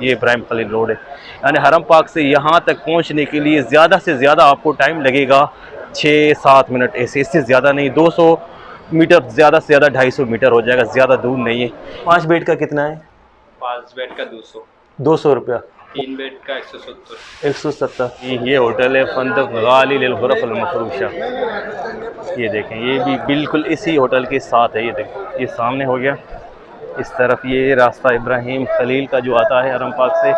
ये इब्राहिम खलील रोड है। यानी हरम पाक से यहाँ तक पहुँचने के लिए ज़्यादा से ज़्यादा आपको टाइम लगेगा 6-7 मिनट, ऐसे इससे ज़्यादा नहीं। 200 मीटर, ज़्यादा से ज़्यादा 250 मीटर हो जाएगा, ज़्यादा दूर नहीं है। 5 बेड का कितना है? 5 बेड का 200। 200 रुपया। 3 बेड का 170। 170। ये होटल है फंदक गाली लिल गुरफ अल मफरूशा। ये देखें, ये भी बिल्कुल इसी होटल के साथ है। ये देखें, ये सामने हो गया। इस तरफ ये रास्ता इब्राहिम खलील का जो आता है हरम पाक से।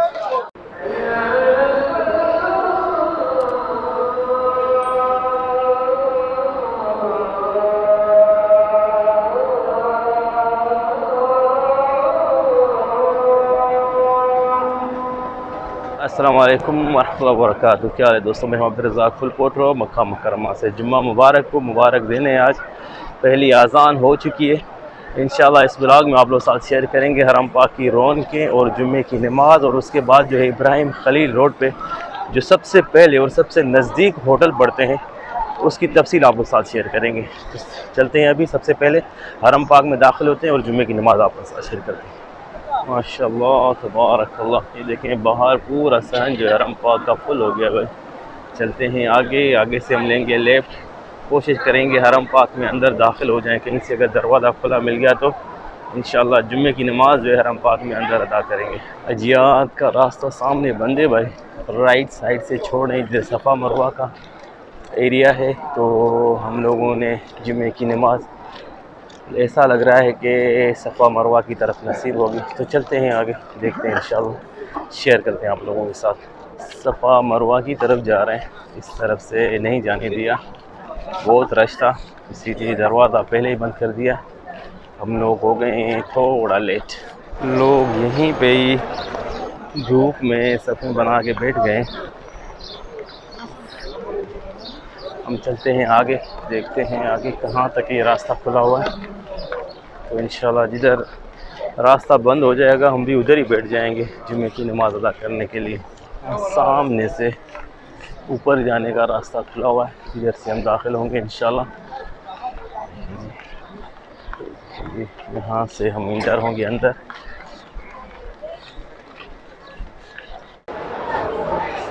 अस्सलाम वालेकुम वरहमतुल्लाहि वबरकातुहू। क्या है दोस्तों, मैं अब्दुल रज़ाक फुल पोट्रो मक्का मुकर्रमा से। जुम्मा मुबारक को मुबारक देने आज पहली आज़ान हो चुकी है। इंशाल्लाह इस ब्लॉग में आप लोग साथ शेयर करेंगे हरम पाक की रौनकें और जुम्मे की नमाज़, और उसके बाद जो है इब्राहिम खलील रोड पे जो सबसे पहले और सबसे नज़दीक होटल पड़ते हैं उसकी तफसील आप लोग साथ शेयर करेंगे। तो चलते हैं, अभी सबसे पहले हरम पाक में दाखिल होते हैं और जुम्मे की नमाज़ आप लोग साथ शेयर करते हैं। माशाअल्लाह तबारकल्लाह। ये देखें, बाहर पूरा सहन जो हरम पाक का फुल हो गया भाई। चलते हैं आगे, आगे से हम लेंगे लेफ़्ट, कोशिश करेंगे हरम पाक में अंदर दाखिल हो जाएं। कहीं से अगर दरवाज़ा खुला मिल गया तो इंशाअल्लाह जुम्मे की नमाज़ जो है हरम पाक में अंदर अदा करेंगे। अजियात का रास्ता सामने बंद है भाई, राइट साइड से छोड़ें, इधर सफ़ा मरवा का एरिया है। तो हम लोगों ने जुम्मे की नमाज़ ऐसा लग रहा है कि सफ़ा मरवा की तरफ नसीब होगी। तो चलते हैं आगे, देखते हैं, इंशाअल्लाह शेयर करते हैं आप लोगों के साथ। सफ़ा मरवा की तरफ जा रहे हैं, इस तरफ से नहीं जाने दिया, बहुत रश था, इसीलिए दरवाज़ा पहले ही बंद कर दिया। हम लोग हो गए हैं थोड़ा लेट। लोग यहीं पे ही धूप में सफ़े बना के बैठ गए। हम चलते हैं आगे, देखते हैं आगे कहाँ तक ये रास्ता खुला हुआ है। तो इंशाल्लाह जिधर रास्ता बंद हो जाएगा हम भी उधर ही बैठ जाएंगे जुम्मे की नमाज़ अदा करने के लिए। सामने से ऊपर जाने का रास्ता खुला हुआ है, इधर से हम दाखिल होंगे इंशाल्लाह। यहाँ से हम इंटर होंगे अंदर।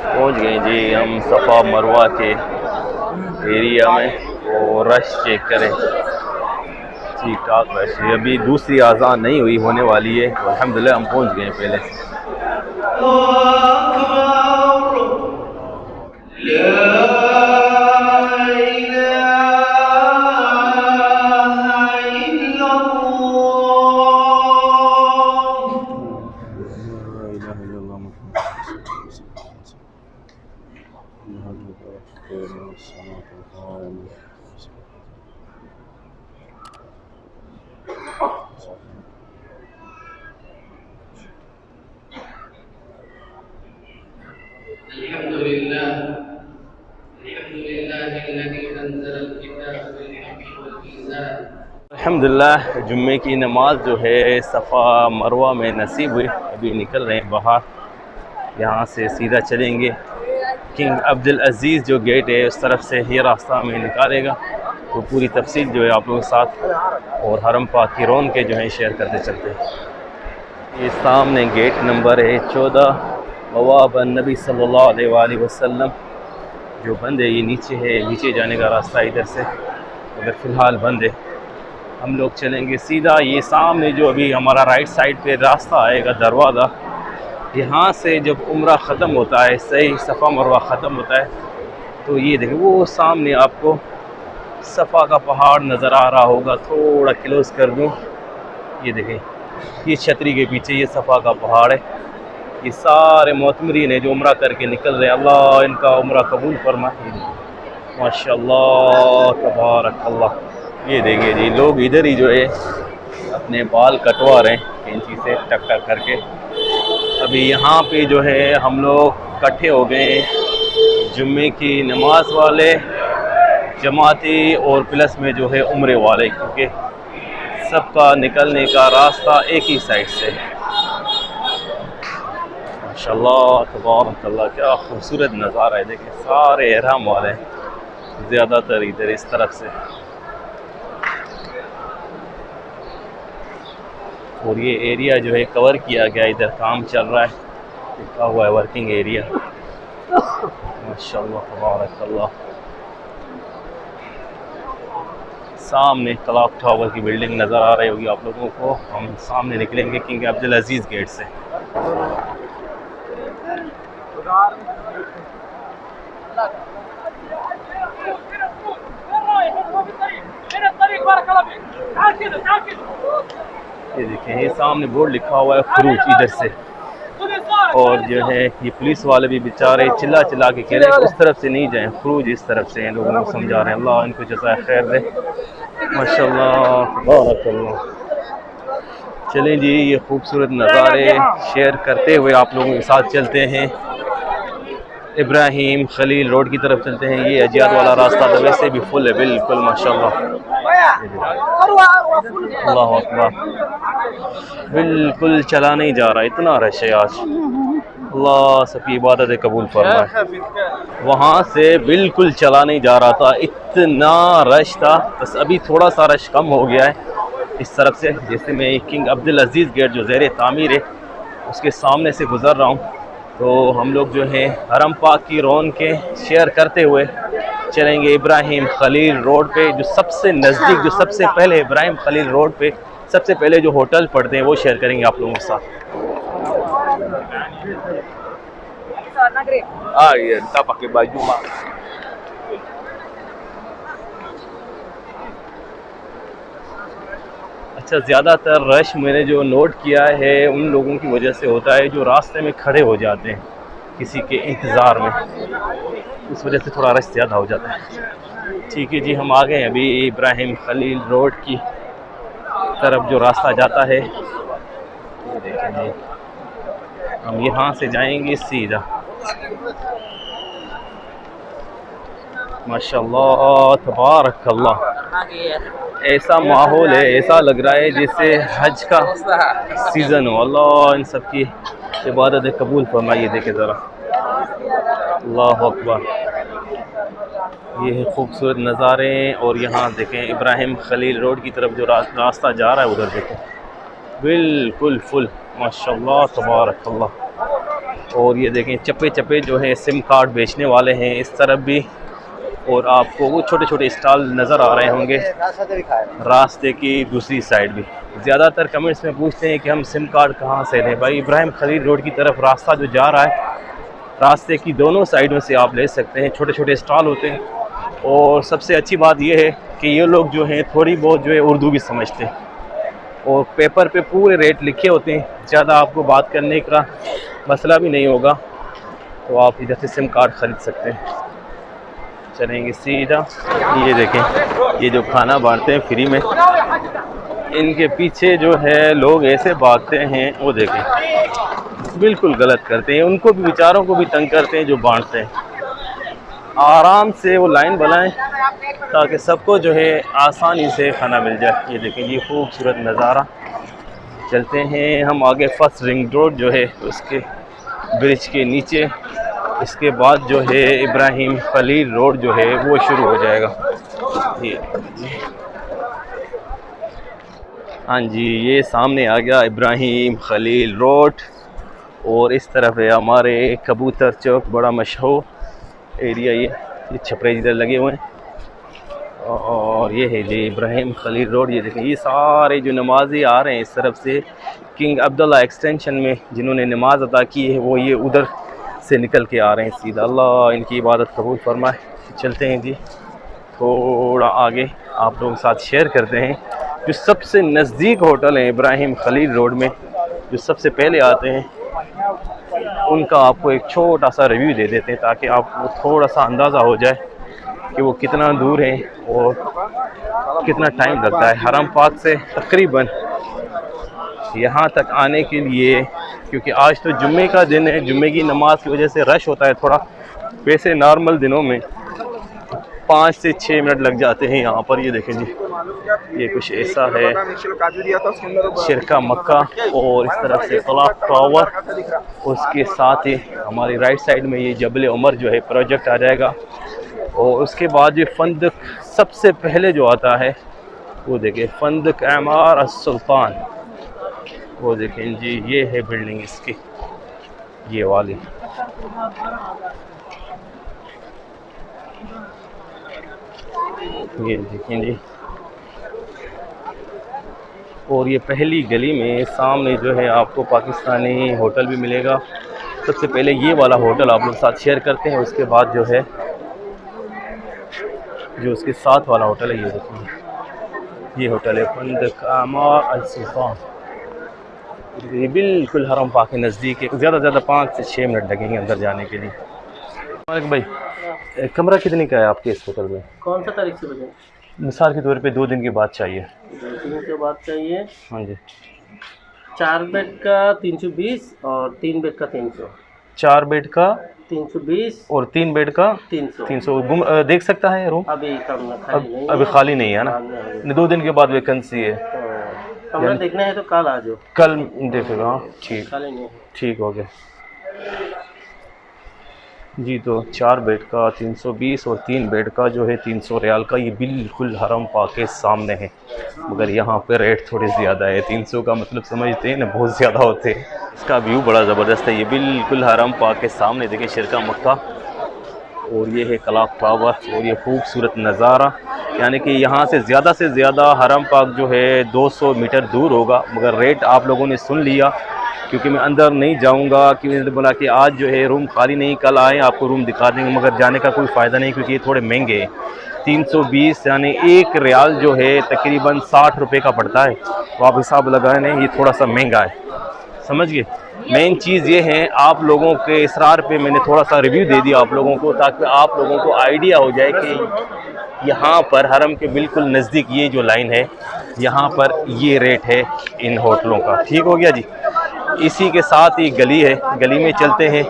पहुँच गए जी हम सफ़ा मरवा के एरिया में। और रश चेक करें, ठीक ठाक रश है। अभी दूसरी आज़ान नहीं हुई, होने वाली है। तो अल्हम्दुलिल्लाह हम पहुँच गए पहले से। अल्हम्दुलिल्लाह जुम्मे की नमाज़ जो है सफ़ा मरवा में नसीब हुई। अभी निकल रहे हैं बाहर, यहाँ से सीधा चलेंगे किंग अब्दुल अज़ीज़ जो गेट है उस तरफ से ये रास्ता हमें निकालेगा। तो पूरी तफसील जो है आप लोगों के साथ और हरम पाक की रौनकें जो है शेयर करते चलते हैं। ये सामने गेट नंबर है 14, बवाब नबी सल्लल्लाहु अलैहि वसल्लम जो बंद है। ये नीचे है, नीचे जाने का रास्ता इधर से अगर फ़िलहाल बंद है। हम लोग चलेंगे सीधा, ये सामने जो अभी हमारा राइट साइड पे रास्ता आएगा दरवाज़ा, यहाँ से जब उम्रा ख़त्म होता है, सही सफ़ा मरवा ख़त्म होता है, तो ये देखिए वो सामने आपको सफ़ा का पहाड़ नज़र आ रहा होगा। थोड़ा क्लोज़ कर दूँ, ये देखें, ये छतरी के पीछे ये सफ़ा का पहाड़ है। ये सारे मोतमरीन है जो उम्रा करके निकल रहे हैं, अल्लाह इनका उम्रा कबूल फरमाए। माशाअल्लाह तबारकल्लाह। ये देखिए जी, लोग इधर ही जो है अपने बाल कटवा रहे हैं कैंची से टक टक करके। अभी यहाँ पे जो है हम लोग इकट्ठे हो गए हैं, जुम्मे की नमाज वाले, जमाती और प्लस में जो है उम्रे वाले, क्योंकि सबका निकलने का रास्ता एक ही साइड से। माशाअल्लाह तबारकल्लाह, क्या खूबसूरत नज़ारा है। देखिए सारे एहराम वाले ज़्यादातर इधर इस तरफ से, और ये एरिया जो है कवर किया गया, इधर काम चल रहा है। लिखा हुआ है वर्किंग एरिया। माशाअल्लाह तबारकल्लाह। सामने क्लॉक टावर की बिल्डिंग नज़र आ रही होगी आप लोगों को। हम सामने निकलेंगे किंग अब्दुल अजीज़ गेट से। ये देखें, ये सामने बोर्ड लिखा हुआ है फ्रूट इधर से, और जो है ये पुलिस वाले भी बेचारे चिल्ला चिल्ला के कह रहे हैं उस तरफ से नहीं जाएं, फ्रूज इस तरफ से हैं। लोगों को समझा रहे हैं, अल्लाह इनको जज़ाए खैर दे। माशाअल्लाह तबारकल्लाह। चलें जी, ये खूबसूरत नज़ारे शेयर करते हुए आप लोगों के साथ चलते हैं। इब्राहिम खलील रोड की तरफ चलते हैं। ये अजियात वाला रास्ता तो वैसे भी फुल है बिल्कुल माशाअल्लाह। अल्लाह अकबर, बिल्कुल चला नहीं जा रहा, इतना रश है आज। अल्लाह सबकी इबादत कबूल फरमाए। वहाँ से बिल्कुल चला नहीं जा रहा था, इतना रश था। बस अभी थोड़ा सा रश कम हो गया है इस तरफ से। जैसे मैं किंग अब्दुल अजीज़ गेट जो ज़ेर तामीर है उसके सामने से गुज़र रहा हूँ, तो हम लोग जो हैं हरम पाक की रौनकें शेयर करते हुए चलेंगे इब्राहिम खलील रोड पे। जो सबसे नज़दीक, जो सबसे पहले इब्राहिम खलील रोड पे सबसे पहले जो होटल पड़ते हैं वो शेयर करेंगे आप लोगों के साथ। अच्छा, ज़्यादातर रश मैंने जो नोट किया है उन लोगों की वजह से होता है जो रास्ते में खड़े हो जाते हैं किसी के इंतज़ार में, उस वजह से थोड़ा रश ज़्यादा हो जाता है। ठीक है जी, हम आ गए अभी इब्राहिम खलील रोड की तरफ जो रास्ता जाता है। ये देखें जी, हम यहाँ से जाएंगे सीधा। माशाअल्लाह तबारकल्लाह, ऐसा माहौल है, ऐसा लग रहा है जैसे हज का सीज़न हो। अल्लाह इन सब की इबादत कबूल फरमाइए। देखे ज़रा, अल्लाह अकबर, ये है खूबसूरत नज़ारे। और यहाँ देखें इब्राहिम खलील रोड की तरफ जो रास्ता जा रहा है उधर देखें बिल्कुल फुल माशाअल्लाह तबारकल्लाह। और ये देखें चप्पे चप्पे जो है सिम कार्ड बेचने वाले हैं इस तरफ भी, और आपको वो छोटे छोटे स्टॉल नज़र आ रहे होंगे रास्ते की दूसरी साइड भी। ज़्यादातर कमेंट्स में पूछते हैं कि हम सिम कार्ड कहाँ से लें। भाई इब्राहिम खलील रोड की तरफ रास्ता जो जा रहा है, रास्ते की दोनों साइडों से आप ले सकते हैं, छोटे छोटे स्टॉल होते हैं। और सबसे अच्छी बात यह है कि ये लोग जो हैं थोड़ी बहुत जो है उर्दू भी समझते हैं, और पेपर पे पूरे रेट लिखे होते हैं, ज़्यादा आपको बात करने का मसला भी नहीं होगा, तो आप इधर से सिम कार्ड ख़रीद सकते हैं। चलेंगे सीधा। ये देखें, ये जो खाना बांटते हैं फ्री में, इनके पीछे जो है लोग ऐसे भागते हैं, वो देखें बिल्कुल गलत करते हैं, उनको भी बेचारों को भी तंग करते हैं जो बांटते हैं। आराम से वो लाइन बनाएं ताकि सबको जो है आसानी से खाना मिल जाए। ये देखें, ये खूबसूरत नज़ारा। चलते हैं हम आगे। फर्स्ट रिंग रोड जो है उसके ब्रिज के नीचे, इसके बाद जो है इब्राहिम खलील रोड जो है वो शुरू हो जाएगा। ये हाँ जी, ये सामने आ गया इब्राहिम खलील रोड, और इस तरफ है हमारे कबूतर चौक, बड़ा मशहूर एरिया। ये छपरे इधर लगे हुए हैं, और ये है जी इब्राहिम खलील रोड। ये देखें, ये सारे जो नमाजी आ रहे हैं इस तरफ से किंग अब्दुल्ला एक्सटेंशन में जिन्होंने नमाज अदा की है, वो ये उधर से निकल के आ रहे हैं सीधा। अल्लाह इनकी इबादत कबूल फरमाए। चलते हैं जी थोड़ा आगे, आप लोगों के साथ शेयर करते हैं जो सबसे नज़दीक होटल है इब्राहिम खलील रोड में, जो सबसे पहले आते हैं उनका आपको एक छोटा सा रिव्यू दे देते हैं ताकि आपको थोड़ा सा अंदाज़ा हो जाए कि वो कितना दूर है और कितना टाइम लगता है हरम पाक से तकरीबन यहाँ तक आने के लिए। क्योंकि आज तो जुम्मे का दिन है, जुम्मे की नमाज की वजह से रश होता है थोड़ा। वैसे नॉर्मल दिनों में 5 से 6 मिनट लग जाते हैं यहाँ पर। ये देखें जी, ये कुछ ऐसा है शिरका मक्का, और इस तरफ से क्लॉक टावर, उसके साथ ही हमारी राइट साइड में ये जबल उमर जो है प्रोजेक्ट आ जाएगा। और उसके बाद ये फंदक सबसे पहले जो आता है वो देखें, फंदक एमार सुल्तान, वो देखें जी, ये है बिल्डिंग इसकी। ये वाली। ये देखें जी, और ये पहली गली में सामने जो है आपको पाकिस्तानी होटल भी मिलेगा। सबसे पहले ये वाला होटल आप लोग साथ शेयर करते हैं, उसके बाद जो है जो उसके साथ वाला होटल है, ये देखिए ये होटल है फंदक आमार अल सुल्तान। ये बिल्कुल हरम पाक के नज़दीक है, ज़्यादा से ज़्यादा 5 से 6 मिनट लगेंगे अंदर जाने के लिए। भाई कमरा कितने का है आपके इस होटल में? कौन सा तारीख से बजे? मिसाल के तौर पे 2 दिन के बाद चाहिए। 2 दिन के बाद चाहिए। हाँ जी। 4 बेड का 320 और 3 बेड का 300। 4 बेड का 320 और 3 बेड का 300। 300 देख सकता है रूम? अभी कम खाली नहीं अभी है। खाली नहीं है ना? हाँ, 2 दिन के बाद वैकेंसी है। कमरा देखना है तो कल आ जाओ। कल देखेगा। हाँ ठीक, खाली नहीं है। ठीक हो गया जी। तो 4 बेड का 320 और 3 बेड का जो है 300 रियाल का। ये बिल्कुल हरम पाक के सामने है, मगर यहाँ पे रेट थोड़े ज़्यादा है। 300 का मतलब समझते हैं ना, बहुत ज़्यादा होते हैं। इसका व्यू बड़ा ज़बरदस्त है। ये बिल्कुल हरम पाक के सामने देखिए शिरका मक्का, और ये है क्लॉक टावर, और ये खूबसूरत नज़ारा। यानी कि यहाँ से ज़्यादा हरम पाक जो है 200 मीटर दूर होगा, मगर रेट आप लोगों ने सुन लिया, क्योंकि मैं अंदर नहीं जाऊंगा, क्योंकि बोला कि आज जो है रूम खाली नहीं, कल आए आपको रूम दिखा देंगे, मगर जाने का कोई फ़ायदा नहीं क्योंकि ये थोड़े महंगे हैं। 320 यानी 1 रियाल जो है तकरीबन 60 रुपये का पड़ता है। तो आप हिसाब लगाए नहीं, ये थोड़ा सा महंगा है, समझ गए। मेन चीज़ ये है, आप लोगों के इसरार पे मैंने थोड़ा सा रिव्यू दे दिया आप लोगों को, ताकि आप लोगों को आइडिया हो जाए कि यहाँ पर हरम के बिल्कुल नज़दीक ये जो लाइन है, यहाँ पर ये रेट है इन होटलों का। ठीक हो गया जी। इसी के साथ ही गली है, गली में चलते हैं,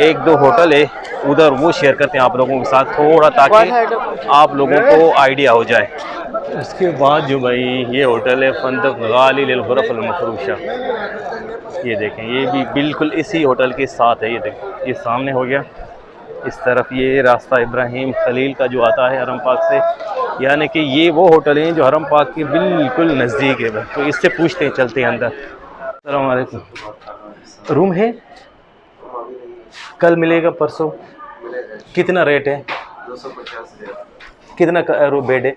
1-2 होटल है उधर, वो शेयर करते हैं आप लोगों के साथ थोड़ा, ताकि आप लोगों को आइडिया हो जाए। उसके बाद जो भाई ये होटल है फंदक गाली लिल गुरफ अल मफरूशा। ये देखें, ये भी बिल्कुल इसी होटल के साथ है। ये देखें, ये सामने हो गया, इस तरफ ये रास्ता इब्राहिम खलील का जो आता है हरम पाक से, यानी कि ये वो होटल हैं जो हरम पाक के बिल्कुल नज़दीक है। तो इससे पूछते हैं, चलते हैं अंदर। अस्सलाम वालेकुम। रूम है? कल मिलेगा, परसों? कितना रेट है? 250। कितना बेड है?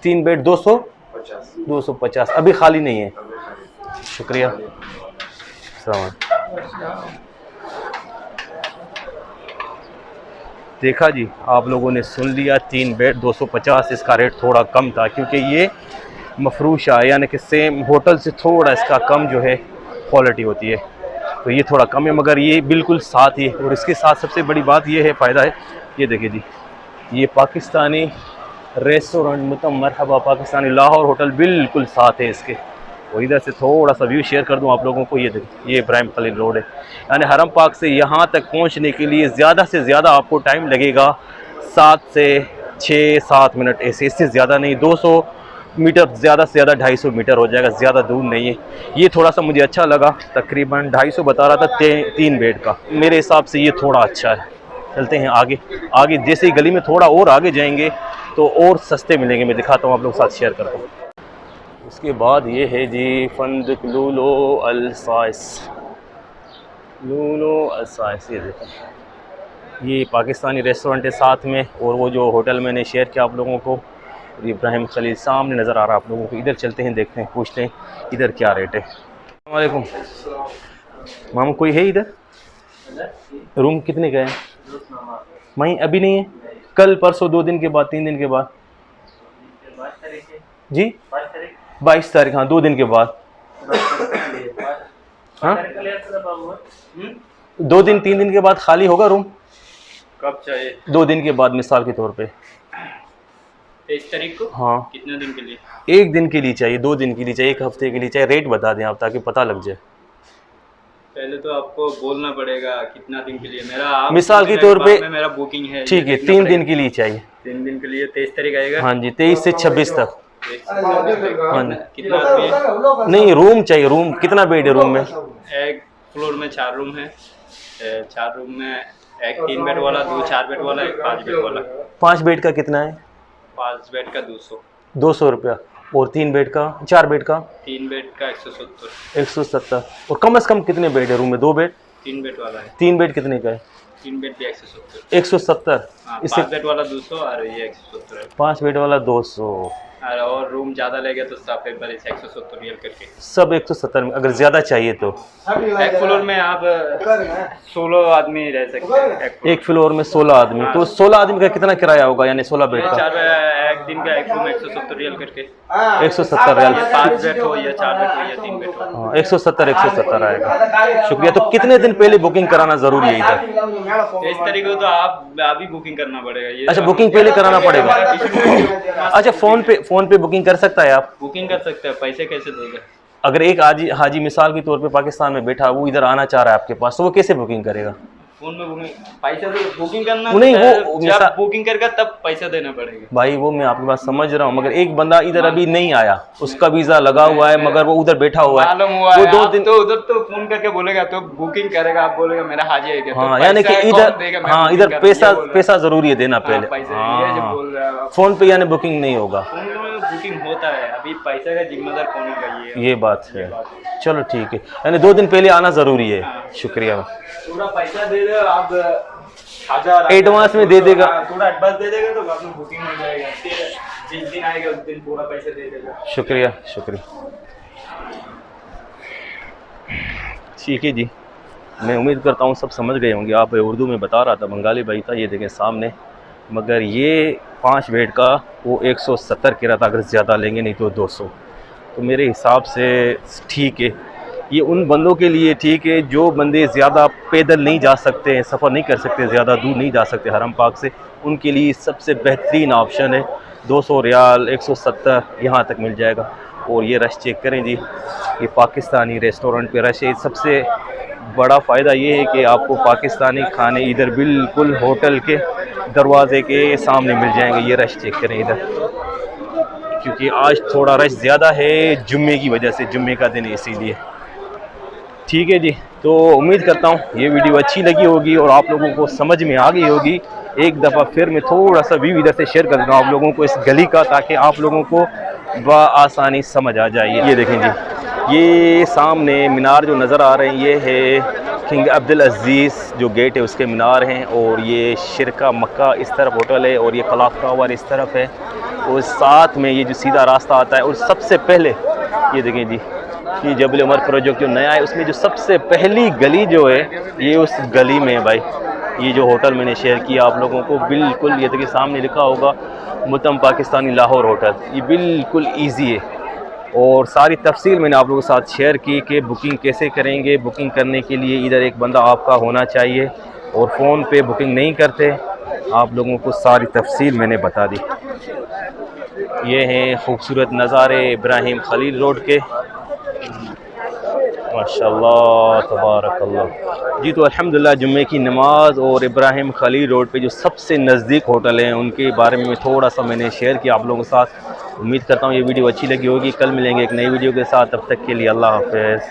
3 बेड 250। अभी खाली नहीं है। शुक्रिया। देखा जी, आप लोगों ने सुन लिया, 3 बेड 250। इसका रेट थोड़ा कम था क्योंकि ये मफरूशा है, यानी कि सेम होटल से थोड़ा इसका कम जो है क्वालिटी होती है, तो ये थोड़ा कम है, मगर ये बिल्कुल साथ ही है। और इसके साथ सबसे बड़ी बात ये है, फ़ायदा है, ये देखिए जी, ये पाकिस्तानी रेस्टोरेंट मतलब मरहबा पाकिस्तानी लाहौर होटल बिल्कुल साथ है इसके। और इधर से थोड़ा सा व्यू शेयर कर दूं आप लोगों को। ये देखिए, ये इब्राहिम खलील रोड है। यानी हरम पाक से यहाँ तक पहुँचने के लिए ज़्यादा से ज़्यादा आपको टाइम लगेगा 7 से 6-7 मिनट, ऐसे, इससे ज़्यादा नहीं। 200 मीटर, ज़्यादा से ज़्यादा 250 मीटर हो जाएगा, ज़्यादा दूर नहीं है। ये थोड़ा सा मुझे अच्छा लगा, तकरीबन 250 बता रहा था 3 बेड का। मेरे हिसाब से ये थोड़ा अच्छा है। चलते हैं आगे जैसे ही गली में थोड़ा और आगे जाएंगे तो और सस्ते मिलेंगे। मैं दिखाता हूँ आप लोग साथ शेयर करता हूँ। उसके बाद ये है जी फंदक लूलो अल साइस। ये देखें, ये पाकिस्तानी रेस्टोरेंट है साथ में, और वो जो होटल मैंने शेयर किया आप लोगों को, इब्राहिम खलील सामने नज़र आ रहा है आप लोगों को। इधर चलते हैं, देखते हैं, पूछते हैं इधर क्या रेट है। अस्सलाम वालेकुम मामू, कोई है इधर? रूम कितने का है? वहीं अभी नहीं है, कल परसों, 2 दिन के बाद, 3 दिन के बाद जी? 22 तारीख, हाँ 2 दिन के बाद। हाँ 2 दिन 3 दिन के बाद खाली होगा रूम। कब चाहिए? 2 दिन के बाद, मिसाल के तौर पे 23 तारीख को। हाँ, कितने दिन के लिए? 1 दिन के लिए चाहिए, 2 दिन के लिए चाहिए, 1 हफ्ते के लिए चाहिए। रेट बता दें आप ताकि पता लग जाए। पहले तो आपको बोलना पड़ेगा कितना दिन के लिए। मेरा मिसाल के तौर पे मेरा बुकिंग है। ठीक है, 3 दिन के लिए चाहिए। 3 दिन के लिए 23 तारीख आएगा। हाँ जी, 23 से 26 तक। हाँ जी। कितना आदमी है? नहीं, रूम चाहिए। रूम कितना बेड है रूम में? एक फ्लोर में 4 रूम है। 4 रूम में एक 3 बेड वाला, 2 4 बेड वाला, एक 5 बेड वाला। 5 बेड का कितना है? 5 बेड का 200 रुपया। और 3 बेड का, 4 बेड का? 3 बेड का 170। 170। और कम से कम कितने बेड है रूम में? 2 बेड? 3 बेड वाला है। 3 बेड कितने का है? 3 बेड भी 170। 170। हाँ, इससे 5 बेड वाला 200 और ये 170 है। 5 बेड वाला 200। और रूम ज़्यादा लेगा तो सब एक बार 170 रियल करके। सब 170 में, अगर ज़्यादा चाहिए तो एक फ्लोर में आप 16 आदमी रह सकते हैं। एक फ्लोर में 16 आदमी, तो 16 आदमी का कितना किराया होगा, यानी 16 बेड का? एक दिन का एक रूम 170 रियल करके। 170 रियल। 5 बेड हो या 4 बेड हो या 3 बेड हो। हाँ, 170 आएगा। शुक्रिया। तो कितने दिन पहले बुकिंग कराना ज़रूरी है इधर? इस तरीके तो आप अभी बुकिंग करना पड़ेगा। ये अच्छा, बुकिंग पहले कराना पड़ेगा। अच्छा, फ़ोन पे बुकिंग कर सकता है आप? बुकिंग कर सकते हैं। पैसे कैसे देगा? अगर एक हाजी मिसाल के तौर पे पाकिस्तान में बैठा, वो इधर आना चाह रहा है आपके पास, तो वो कैसे बुकिंग करेगा? फोन में बुकिंग, पैसा तो बुकिंग करना नहीं, वो जब बुकिंग करेगा तब पैसा देना पड़ेगा। भाई वो मैं आपकी बात समझ रहा हूँ, मगर एक बंदा इधर अभी नहीं आया, उसका वीज़ा लगा हुआ है, मगर वो उधर बैठा हुआ है, वो 2 दिन तो उधर तो फोन करके बोलेगा तो बुकिंग करेगा, आप बोलेगा मेरा हाजी है क्या? हाँ, यानी कि इधर, हाँ, इधर पैसा ज़रूरी है देना पहले। हाँ, फ़ोन पे यानी बुकिंग नहीं होगा। बुकिंग होता है, अभी पैसा का जिम्मेदार कौन होगा? ये बात है। चलो ठीक है, यानी 2 दिन पहले आना ज़रूरी है। शुक्रिया। पूरा पैसा दे दे आप, 1000 एडवांस में दे देगा, थोड़ा एडवांस दे देगा तो आपको बुकिंग हो जाएगा। जिस दिन आएगा उस दिन पूरा पैसा दे देगा। शुक्रिया। ठीक है जी, मैं उम्मीद करता हूँ सब समझ गए होंगे। आप उर्दू में बता रहा था, बंगाली भाई था, ये देखें सामने। मगर ये 5 बेड का वो 170 कह रहा था, अगर ज़्यादा लेंगे नहीं तो 200। तो मेरे हिसाब से ठीक है, ये उन बंदों के लिए ठीक है जो बंदे ज़्यादा पैदल नहीं जा सकते हैं, सफ़र नहीं कर सकते, ज़्यादा दूर नहीं जा सकते हरम पाक से, उनके लिए सबसे बेहतरीन ऑप्शन है। 200 रियाल 170 यहाँ तक मिल जाएगा। और ये रश चेक करें जी, ये पाकिस्तानी रेस्टोरेंट पे रश है। सबसे बड़ा फ़ायदा ये है कि आपको पाकिस्तानी खाने इधर बिल्कुल होटल के दरवाजे के सामने मिल जाएंगे। ये रश चेक करें इधर, क्योंकि आज थोड़ा रश ज़्यादा है जुम्मे की वजह से, जुम्मे का दिन है इसीलिए। ठीक है जी, तो उम्मीद करता हूँ ये वीडियो अच्छी लगी होगी और आप लोगों को समझ में आ गई होगी। एक दफ़ा फिर मैं थोड़ा सा व्यू इधर से शेयर कर दूँगा आप लोगों को इस गली का, ताकि आप लोगों को बआसानी समझ आ जाए। ये देखें जी, ये सामने मीनार जो नज़र आ रहे हैं, ये है किंग अब्दुल अज़ीज़ जो गेट है उसके मीनार हैं। और ये शिरका मक्का इस तरफ होटल है, और ये क्लॉक टावर इस तरफ है, और साथ में ये जो सीधा रास्ता आता है। और सबसे पहले ये देखें जी, ये जबल उमर प्रोजेक्ट जो नया है, उसमें जो सबसे पहली गली जो है ये उस गली में है भाई। ये जो होटल मैंने शेयर किया आप लोगों को, बिल्कुल ये देखिए सामने लिखा होगा मुतम पाकिस्तानी लाहौर होटल, ये बिल्कुल ईजी है। और सारी तफसील मैंने आप लोगों के साथ शेयर की कि बुकिंग कैसे करेंगे। बुकिंग करने के लिए इधर एक बंदा आपका होना चाहिए, और फ़ोन पे बुकिंग नहीं करते। आप लोगों को सारी तफसील मैंने बता दी। ये हैं खूबसूरत नज़ारे इब्राहिम खलील रोड के, माशाल्लाह तबारकल्लाह जी। तो अल्हम्दुलिल्लाह जुम्मे की नमाज और इब्राहिम खलील रोड पे जो सबसे नज़दीक होटल हैं उनके बारे में थोड़ा सा मैंने शेयर किया आप लोगों के साथ। उम्मीद करता हूँ ये वीडियो अच्छी लगी होगी। कल मिलेंगे एक नई वीडियो के साथ, तब तक के लिए अल्लाह हाफ़िज़।